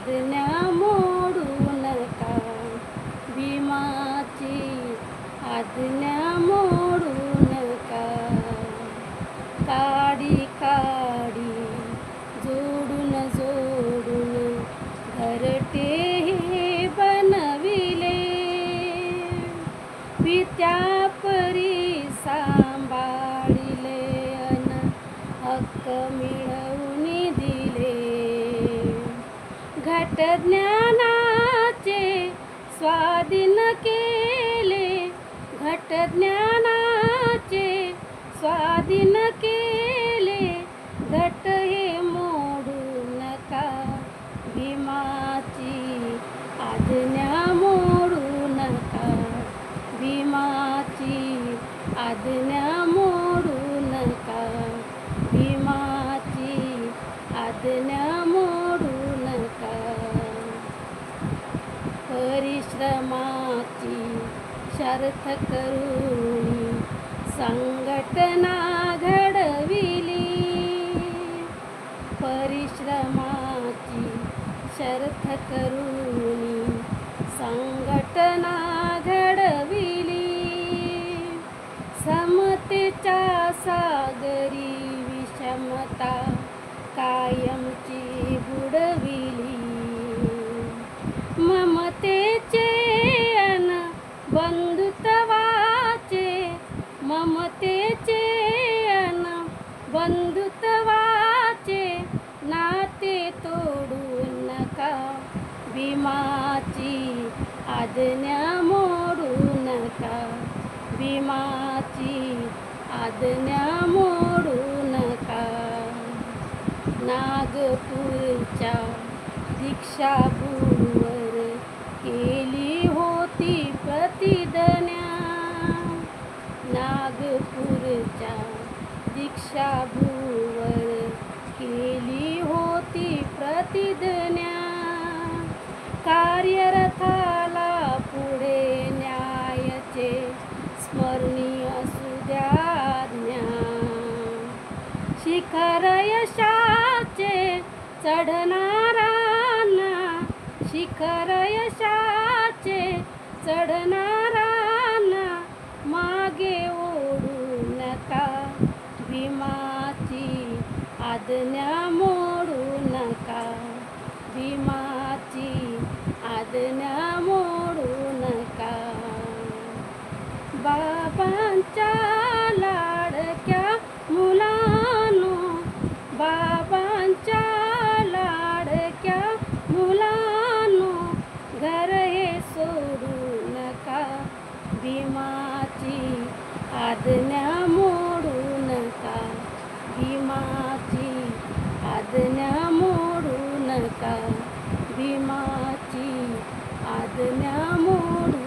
आज्ञा मोडू नका, भीमाची आज्ञा मोडू नका. काडी काडी जोडून जोडून घरटे हे बनविले, पित्या परी सांभाळिले अन हक्क मिळवून दिले. घट ज्ञानाचे स्वाधीन केले, घट ज्ञानाचे स्वाधीन केले. घट हे मोडू नका, भीमाची आज्ञा मोडू नका, भीमाची आज्ञा मोडू नका, भीमाची आज्ञा मोडू नका. परिश्रमाची शर्थ करून संघटना घडविली, परिश्रमाची शर्थ करून संघटना घडविली. समतेच्या सागरी विषमता कायमची बुडविली. ममतेचे अन बंधुत्वाचे, ममतेचे अन बंधुत्वाचे नाते तोडू नका, भीमाची आज्ञा मोडू नका, भीमाची आज्ञा मोडू नका. नागपूरच्या दीक्षाभूमीवर केली होती प्रतिज्ञा, नागपूरच्या दीक्षाभूमीवर केली होती प्रतिज्ञा. कार्यरथाला पुढे न्यायाचे स्मरणीय असू द्या आज्ञा. शिखर यशाचे चढणारांना, शिखर यशाचे चढणारांना मागे ओढू नका, भीमाची आज्ञा मोडू नका, भीमाची आज्ञा मोडू नका. बाबांच्या लाडक्या मुलांनो, बाबांच्या लाडक्या मुलांनो, घर हे सोडू नका, भीमाची आज्ञा मोडू नका, भीमाची आज्ञा मोडू नका, भीमाची आज्ञा मोडू